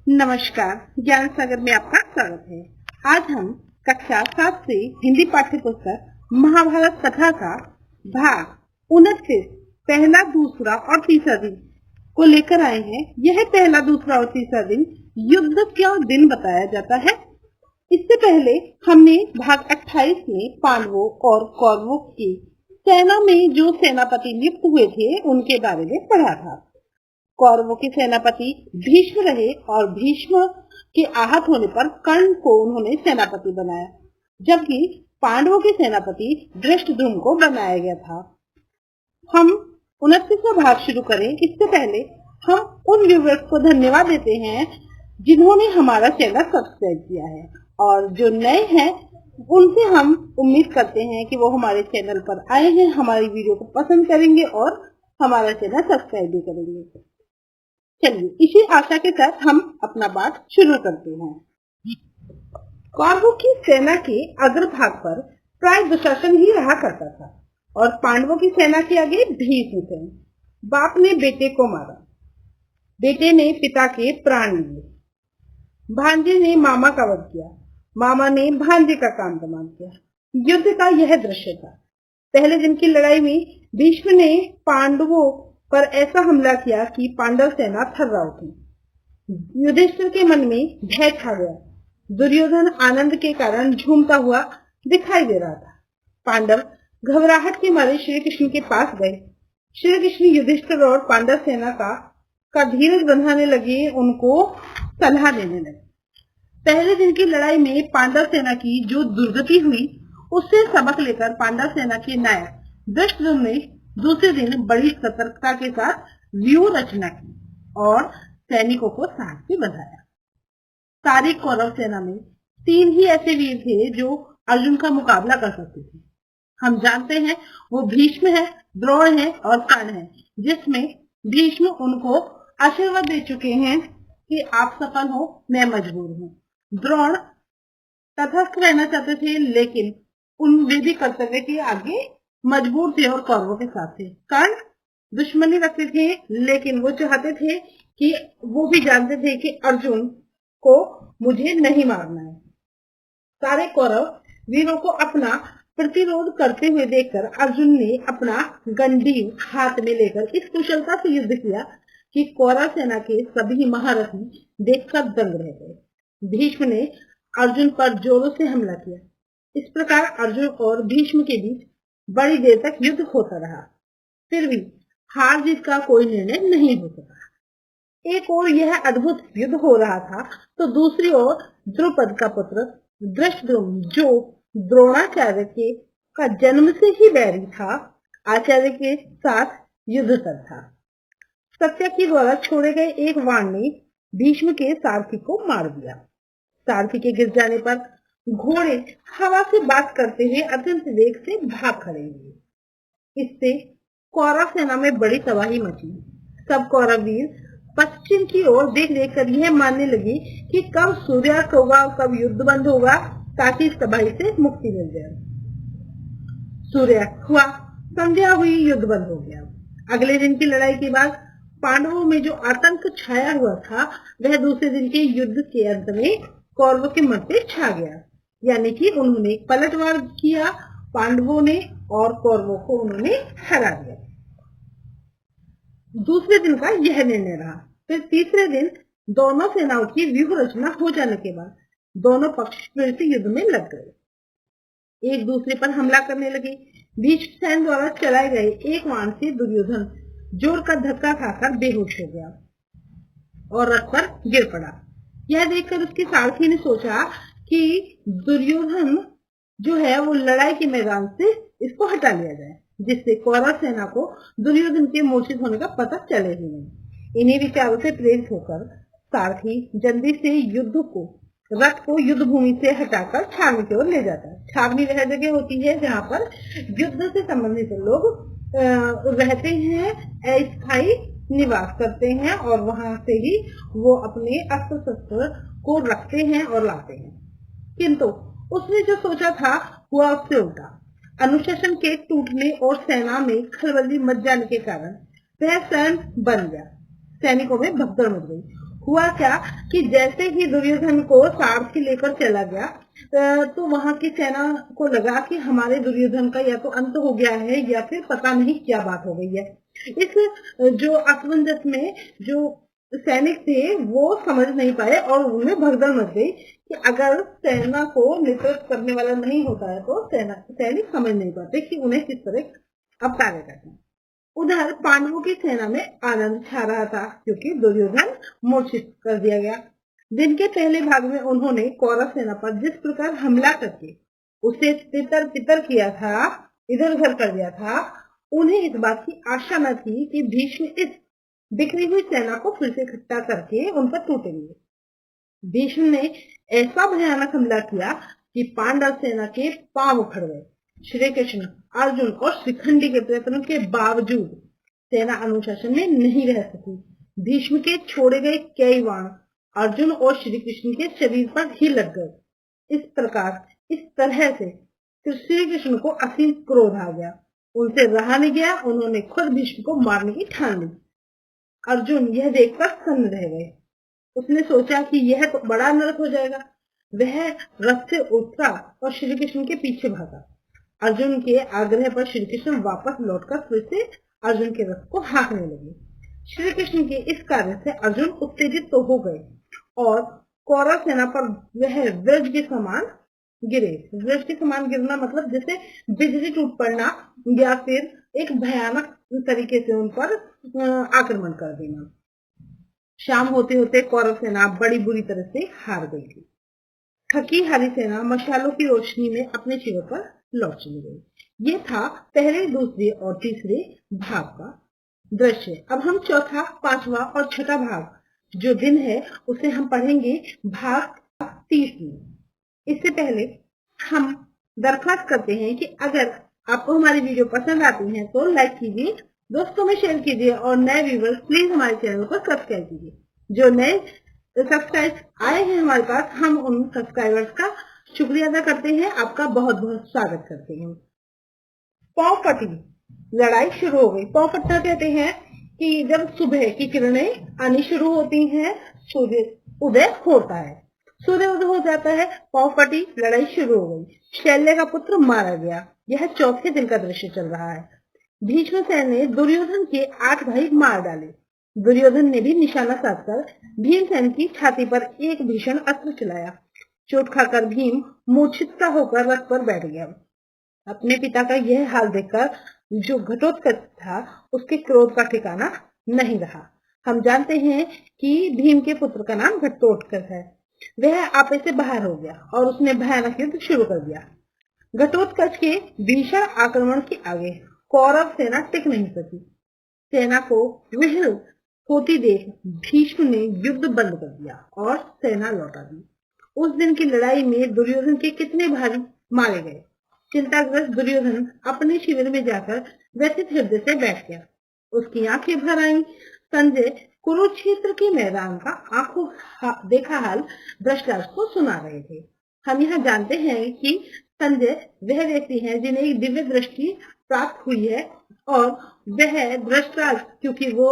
नमस्कार, ज्ञान सागर में आपका स्वागत है। आज हम कक्षा 7 से हिंदी पाठ्य पुस्तक महाभारत कथा का भाग 29 पहला, दूसरा और तीसरा दिन को लेकर आए हैं। यह पहला, दूसरा और तीसरा दिन युद्ध का दिन बताया जाता है। इससे पहले हमने भाग 28 में पांडवों और कौरवों की सेना में जो सेनापति नियुक्त हुए थे उनके बारे में पढ़ा था। कौरवों के सेनापति भीष्म रहे और भीष्म के आहत होने पर कर्ण को उन्होंने सेनापति बनाया, जबकि पांडवों के सेनापति धृष्टद्युम्न को बनाया गया था। हम 29वां भाग शुरू करें इससे पहले हम उन व्यूअर्स को धन्यवाद देते हैं जिन्होंने हमारा चैनल सब्सक्राइब किया है, और जो नए हैं उनसे हम उम्मीद करते हैं कि वो हमारे चैनल पर आए हैं, हमारी वीडियो को पसंद करेंगे और हमारा चैनल सब्सक्राइब भी करेंगे। चलिए, इसी आशा के साथ हम अपना पाठ शुरू करते हैं। कौरवों की सेना के अग्रभाग पर प्राय दुशासन ही रहा करता था और पांडवों की सेना के आगे भीष्म थे। बाप ने बेटे को मारा, बेटे ने पिता के प्राण लिए, भांजे ने मामा का वध किया, मामा ने भांजे का काम तमाम किया। युद्ध का यह दृश्य था। पहले दिन की लड़ाई में भीष्म ने पांडवों पर ऐसा हमला किया कि पांडव सेना थर्रा उठी। युधिष्ठिर के मन में भय छा गया। दुर्योधन आनंद के कारण झूमता हुआ दिखाई दे रहा था। पांडव घबराहट के मारे श्री कृष्ण के पास गए। श्री कृष्ण युधिष्ठिर और पांडव सेना का धीरज बंधाने लगे, उनको सलाह देने लगे। पहले दिन की लड़ाई में पांडव सेना की जो दुर्गति हुई उससे सबक लेकर पांडव सेना के नायक धृष्टद्युम्न ने दूसरे दिन बड़ी सतर्कता के साथ व्यूह रचना की और सैनिकों को साहस से बधाया। सारी कौरव सेना में 3 ही ऐसे वीर थे जो अर्जुन का मुकाबला कर सकते थे। हम जानते हैं वो भीष्म है, द्रोण है और कर्ण है, जिसमें भीष्म उनको आशीर्वाद दे चुके हैं कि आप सफल हो, मैं मजबूर हूँ। द्रोण तटस्थ रहना चाहते थे, लेकिन वे भी कर्तव्य के आगे मजबूर थे और कौरवों के साथ थे। कर्ण दुश्मनी रखते थे, लेकिन वो चाहते थे कि वो भी जानते थे कि अर्जुन को मुझे नहीं मारना है। सारे कौरव वीरों को अपना प्रतिरोध करते हुए देखकर अर्जुन ने अपना गंडीव हाथ में लेकर इस कुशलता से युद्ध किया कि कौरव सेना के सभी महारथी देखकर दंग रह गए। भीष्म ने अर्जुन पर जोरों से हमला किया। इस प्रकार अर्जुन और भीष्म के बीच बड़ी देर तक युद्ध होता रहा। फिर भी हार जीत का कोई निर्णय नहीं हो सका। एक ओर यह अद्भुत युद्ध हो रहा था तो दूसरी ओर द्रुपद का पुत्र धृष्टद्युम्न, जो द्रोणाचार्य का जन्म से ही बैरी था, आचार्य के साथ युद्ध कर था। सत्यकी द्वारा छोड़े गए एक बाण ने भीष्म के सारथी को मार दिया। सारथी के गिर जाने पर घोड़े हवा से बात करते हुए अत्यंत वेग से भाग खड़े हुए। इससे कौरव सेना में बड़ी तबाही मची। सब कौरव वीर पश्चिम की ओर देख देख कर यह मानने लगे कि कब सूर्यास्त होगा, कब युद्ध बंद होगा, ताकि इस तबाही से मुक्ति मिल जाए। सूर्यास्त हुआ, संध्या हुई, युद्ध बंद हो गया। अगले दिन की लड़ाई के बाद पांडवों में जो आतंक छाया हुआ था वह दूसरे दिन के युद्ध के अंत में कौरवों के मन पे छा गया, यानी कि उन्होंने पलटवार किया पांडवों ने और कौरवों को उन्होंने हरा दिया। दूसरे दिन का यह निर्णय रहा। फिर तीसरे दिन दोनों सेनाओं की व्यूह रचना हो जाने के बाद दोनों पक्ष फिर से युद्ध में लग गए, एक दूसरे पर हमला करने लगे। भीष्म सेन द्वारा चलाए गए एक बाण से दुर्योधन जोर का धक्का खाकर बेहोश हो गया और रथ पर गिर पड़ा। यह देखकर उसके सारथी ने सोचा कि दुर्योधन जो है वो लड़ाई के मैदान से इसको हटा लिया जाए, जिससे कौरव सेना को दुर्योधन के मूर्छित होने का पता चले ही नहीं। इन्हीं विचारों से प्रेरित होकर सारथी जल्दी से रथ को युद्ध भूमि से हटाकर छावनी की ओर ले जाता है। छावनी वह जगह होती है जहाँ पर युद्ध से संबंधित लोग रहते हैं, अस्थायी निवास करते हैं और वहां से ही वो अपने अस्त्र शस्त्र को रखते हैं और लाते हैं। किंतु उसने जो सोचा था हुआ उससे उल्टा। अनुशासन के टूटने और सेना में खलबली मच जाने के कारण वह स्वयं बन गया। सैनिकों में भगदड़ मच गई। हुआ क्या कि जैसे ही दुर्योधन को सारथी लेकर चला गया तो वहां की सेना को लगा कि हमारे दुर्योधन का या तो अंत हो गया है या फिर पता नहीं क्या बात हो गई है। इस जो असमंजस में जो सैनिक थे वो समझ नहीं पाए और उनमें भगदड़ मच गई कि अगर सेना को नेतृत्व करने वाला नहीं होता है तो सैनिक समझ नहीं पाते कि उन्हें किस तरह अब कार्य करना है। उधर पांडवों की सेना में आनंद छा रहा था क्योंकि दुर्योधन मूर्छित कर दिया गया। दिन के पहले भाग में उन्होंने कौरव सेना पर जिस प्रकार हमला करके उसे तितर बितर किया था, इधर उधर कर दिया था, उन्हें इस बात की आशा न थी कि भीष्म इस बिखरी हुई सेना को फिर से इकट्ठा करके उन पर टूटेंगे। भीष्म ने ऐसा भयानक हमला किया कि पांडव सेना के पांव उखड़ गए। श्री कृष्ण, अर्जुन और शिखंडी के प्रयत्नों के बावजूद सेना अनुशासन में नहीं रह सकी। भीष्म के छोड़े गए कई बाण अर्जुन और श्री कृष्ण के शरीर पर ही लग गए। इस तरह से श्री कृष्ण को असीम क्रोध आ गया। उनसे रहा नहीं गया, उन्होंने खुद भीष्म को मारने की ठान ली। अर्जुन यह देखकर सन्न रह गए। उसने सोचा कि यह तो बड़ा नरक हो जाएगा। वह रथ से उतरा और श्री कृष्ण के पीछे भागा। अर्जुन के आग्रह पर श्री कृष्ण वापस लौटकर फिर से अर्जुन के रथ को हाँकने लगे। श्री कृष्ण के इस कार्य से अर्जुन उत्तेजित तो हो गए और कौरव सेना पर वह वज्र के समान गिरे। वज्र के समान गिरना मतलब जैसे बिजली टूट पड़ना या फिर एक भयानक तरीके से उन पर आक्रमण कर देना। शाम होते होते कौरव सेना बड़ी बुरी तरह से हार गई थी। थकी हारी सेना मशालों की रोशनी में अपने शिविर पर लौट चली गई। ये था पहले, दूसरे और तीसरे भाग का दृश्य। अब हम चौथा, पांचवा और छठा भाग जो दिन है उसे हम पढ़ेंगे भाग 30 में। इससे पहले हम दरख्वास्त करते हैं कि अगर आपको हमारी वीडियो पसंद आती है तो लाइक कीजिए, दोस्तों में शेयर कीजिए और नए व्यूवर्स प्लीज हमारे चैनल को सब्सक्राइब कीजिए। जो नए सब्सक्राइब आए हैं हमारे पास, हम उन सब्सक्राइबर्स का शुक्रिया अदा करते हैं, आपका बहुत बहुत स्वागत करते हैं। पांव फटी, लड़ाई शुरू हो गई। पांव फटना कहते हैं कि जब सुबह की किरणें आनी शुरू होती हैं, सूर्य उदय होता है, सूर्य उदय हो जाता है, पांव फटी, लड़ाई शुरू हो गई। शैल्य का पुत्र मारा गया। यह चौथे दिन का दृश्य चल रहा है। भीष्मसेन ने दुर्योधन के 8 भाई मार डाले। दुर्योधन ने भी निशाना साधकर भीमसेन की छाती पर एक भीषण अस्त्र चलाया। चोट खाकर भीम मूर्छित होकर रथ पर बैठ गया। अपने पिता का यह हाल देखकर जो घटोत्कच था उसके क्रोध का ठिकाना नहीं रहा। हम जानते हैं कि भीम के पुत्र का नाम घटोत्कच है। वह आपे से बाहर हो गया और उसने भयानक युद्ध शुरू कर दिया। घटोत्कच के भीषण आक्रमण के आगे कौरव सेना टिक नहीं सकी। सेना को विह्वल होती देख भीष्म ने युद्ध बंद कर दिया और सेना लौटा दी। उस दिन की लड़ाई में दुर्योधन के कितने भाई मारे गए। चिंताग्रस्त दुर्योधन अपने शिविर में जाकर व्यथित हृदय से बैठ गया। उसकी आंखें भर आईं। संजय कुरुक्षेत्र के मैदान का आंखों देखा हाल धृतराष्ट्र को सुना रहे थे। हम यहाँ जानते हैं कि संजय वह व्यक्ति है जिन्हें एक दिव्य दृष्टि प्राप्त हुई है और वह धृतराष्ट्र, क्योंकि वो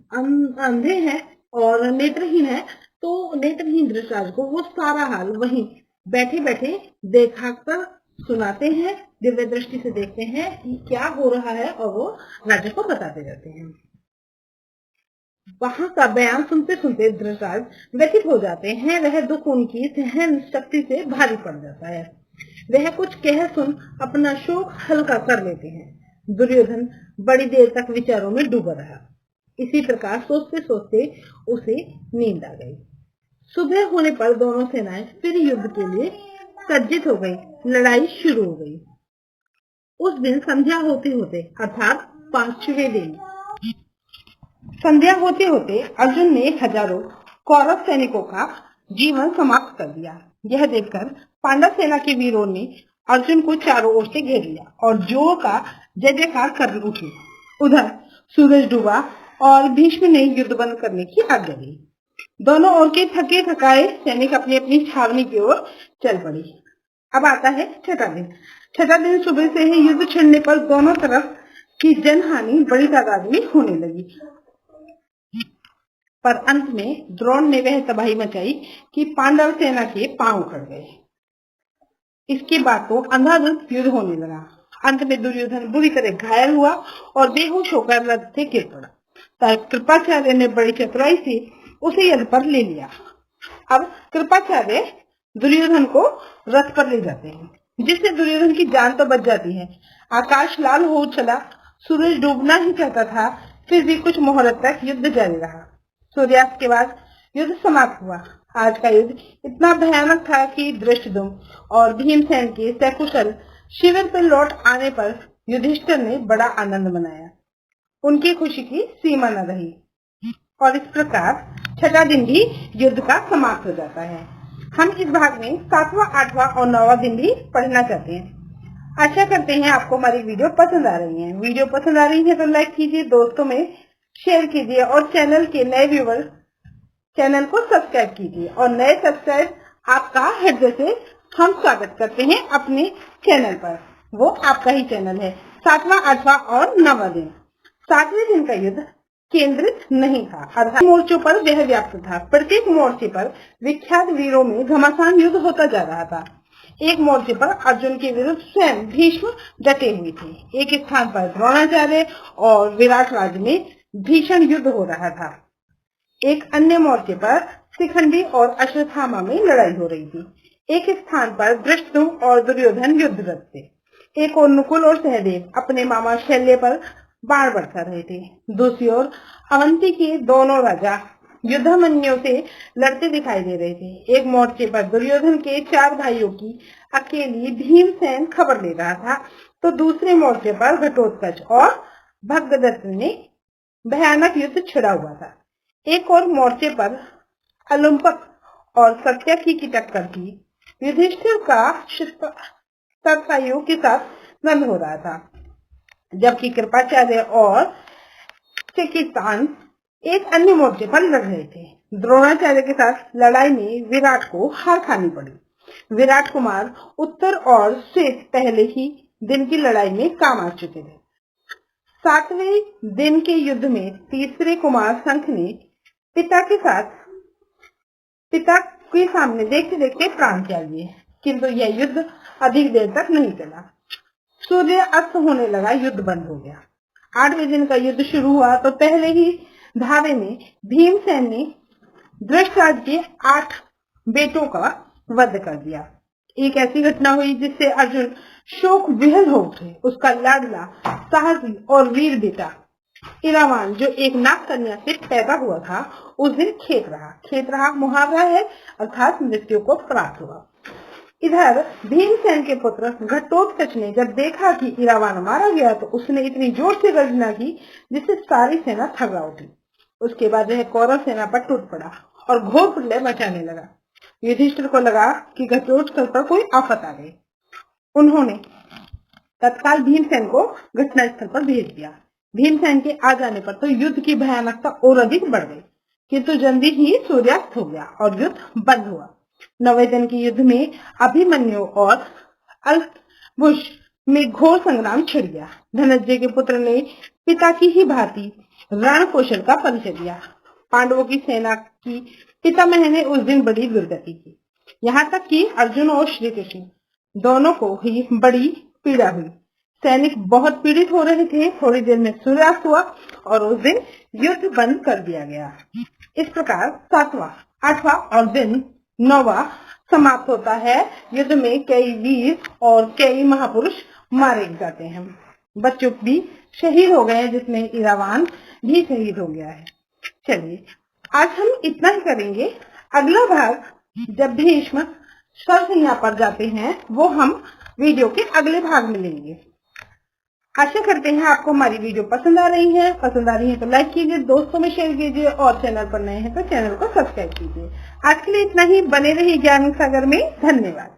अंधे हैं और नेत्रहीन है, तो नेत्रहीन धृतराष्ट्र को वो सारा हाल वहीं बैठे बैठे देखा कर सुनाते हैं, दिव्य दृष्टि से देखते हैं कि क्या हो रहा है और वो राजा को बताते रहते हैं। वहां का बयान सुनते सुनते धृतराष्ट्र व्यथित हो जाते हैं। वह दुख उनकी सहन शक्ति से भारी पड़ जाता है। वह कुछ कह सुन अपना शोक हल्का कर लेते हैं। दुर्योधन बड़ी देर तक विचारों में डूबा रहा। इसी प्रकार सोचते सोचते उसे नींद आ गई। सुबह होने पर दोनों सेनाएं फिर युद्ध के लिए सज्जित हो गई। लड़ाई शुरू हो गई। उस दिन संध्या होते होते अर्थात 5वें दिन संध्या होते होते अर्जुन ने हजारों कौरव सैनिकों का जीवन समाप्त कर दिया। यह देखकर पांडव सेना के वीरों ने अर्जुन को चारों ओर से घेर लिया और जोर का जय जयकार कर उठे। उधर सूरज डूबा और भीष्म ने युद्ध बंद करने की आज्ञा दी। दोनों ओर के थके थकाए सैनिक अपनी अपनी छावनी की ओर चल पड़ी। अब आता है छठा दिन। छठा दिन सुबह से ही युद्ध छिड़ने पर दोनों तरफ की जनहानि बड़ी तादाद में होने लगी। पर अंत में द्रोण ने वह तबाही मचाई कि पांडव सेना के पांव उखड़ गए। इसके बाद तो अंधाधुंध युद्ध होने लगा। अंत में दुर्योधन बुरी तरह घायल हुआ और बेहोश होकर रथ से गिर पड़ा। तब कृपाचार्य ने बड़ी चतुराई से उसे रथ पर ले लिया। अब कृपाचार्य दुर्योधन को रथ पर ले जाते हैं, जिससे दुर्योधन की जान तो बच जाती है। आकाश लाल हो चला, सूरज डूबना ही चाहता था, फिर भी कुछ मुहूर्त तक युद्ध जारी रहा। सूर्यास्त के बाद युद्ध समाप्त हुआ। आज का युद्ध इतना भयानक था कि धृष्टद्युम्न और भीमसेन के सकुशल शिविर पर लौट आने पर युधिष्ठिर ने बड़ा आनंद मनाया। उनकी खुशी की सीमा न रही और इस प्रकार छठा दिन भी युद्ध का समाप्त हो जाता है। हम इस भाग में 7वां, 8वां और 9वां दिन भी पढ़ना चाहते हैं। आशा करते हैं आपको हमारी वीडियो पसंद आ रही है। वीडियो पसंद आ रही है तो लाइक कीजिए, दोस्तों में शेयर कीजिए और चैनल के नए व्यूअर्स चैनल को सब्सक्राइब कीजिए। और नए सब्सक्राइब आपका हृदय से हम स्वागत करते हैं अपने चैनल पर। वो आपका ही चैनल है। 7वां, 8वां और 9वां दिन। 7वें दिन का युद्ध केंद्रित नहीं था, अर्थात मोर्चों पर वह व्याप्त था। प्रत्येक मोर्चे पर विख्यात वीरों में घमासान युद्ध होता जा रहा था। एक मोर्चे पर अर्जुन के विरुद्ध स्वयं भीष्म डटे हुए थे। एक स्थान पर द्रोणाचार्य और विराटराज में भीषण युद्ध हो रहा था। एक अन्य मोर्चे पर शिखंडी और अश्वत्थामा में लड़ाई हो रही थी। एक स्थान पर धृष्टद्युम्न और दुर्योधन युद्धरत थे। एक और नकुल और सहदेव अपने मामा शल्य पर बाण बरसा रहे थे। दूसरी ओर अवंती के दोनों राजा युद्धमन्यों से लड़ते दिखाई दे रहे थे। एक मोर्चे पर दुर्योधन के 4 भाइयों की अकेली भीमसेन खबर ले रहा था, तो दूसरे मोर्चे पर घटोत्कच और भगदत्त ने भयानक युद्ध छिड़ा हुआ था। एक और मोर्चे पर अलुम्पक और सत्यकी की टक्कर थी। युधिष्ठिर का सत्साइयों के साथ द्वंद हो रहा था, जबकि कृपाचार्य और चिकितान एक अन्य मोर्चे पर लड़ रहे थे। द्रोणाचार्य के साथ लड़ाई में विराट को हार खानी पड़ी। विराट कुमार उत्तर और श्वेत पहले ही दिन की लड़ाई में काम आ चुके थे। 7वें दिन के युद्ध में तीसरे कुमार शंख ने पिता के सामने देखते देखते प्राण त्याग दिए, किंतु यह युद्ध अधिक देर तक नहीं चला। सूर्य अस्त होने लगा, युद्ध बंद हो गया। 8वें दिन का युद्ध शुरू हुआ तो पहले ही धावे में भीमसेन ने धृतराष्ट्र के 8 बेटों का वध कर दिया। एक ऐसी घटना हुई जिससे अर्जुन शोक विहल हो उठे। उसका लाडला, साहसी और वीर बेटा इरावान, जो एक नाग कन्या से पैदा हुआ था, उस दिन खेत रहा मुहावरा है, अर्थात मृत्यु को प्राप्त हुआ। इधर भीमसेन के पुत्र घटोत्कच ने जब देखा कि इरावान मारा गया तो उसने इतनी जोर से गर्जना की जिससे सारी सेना थर्रा उठी। उसके बाद वह कौरव सेना पर टूट पड़ा और घोर प्रलय मचाने लगा। युधिष्ठिर को लगा कि घटोत्कच पर कोई आफत आ गई। उन्होंने तत्काल भीमसेन को घटनास्थल पर भेज दिया। भीमसेन के आ जाने पर तो युद्ध की भयानकता और अधिक बढ़ गई, किंतु जल्दी ही सूर्यास्त हो गया और युद्ध बंद हुआ। 9वें दिन के युद्ध में अभिमन्यु और अलकुश में घोर संग्राम छिड़ गया। धनंजय के पुत्र ने पिता की ही भांति रण कौशल का परिचय दिया। पांडवों की सेना की पितामह ने उस दिन बड़ी दुर्गति की। यहाँ तक कि अर्जुन और श्री कृष्ण दोनों को ही बड़ी पीड़ा हुई। सैनिक बहुत पीड़ित हो रहे थे। थोड़ी देर में सूर्यास्त हुआ और उस दिन युद्ध बंद कर दिया गया। इस प्रकार 7वां, 8वां और दिन 9वां समाप्त होता है। युद्ध में कई वीर और कई महापुरुष मारे जाते हैं। बच्चों भी शहीद हो गए, जिसमें इरावान भी शहीद हो गया है। चलिए आज हम इतना ही करेंगे। अगला भाग जब भीष्म शरशय्या पर जाते हैं वो हम वीडियो के अगले भाग में लेंगे। आशा करते हैं आपको हमारी वीडियो पसंद आ रही है। तो लाइक कीजिए, दोस्तों में शेयर कीजिए और चैनल पर नए हैं तो चैनल को सब्सक्राइब कीजिए। आज के लिए इतना ही। बने रहिए ज्ञान सागर में। धन्यवाद।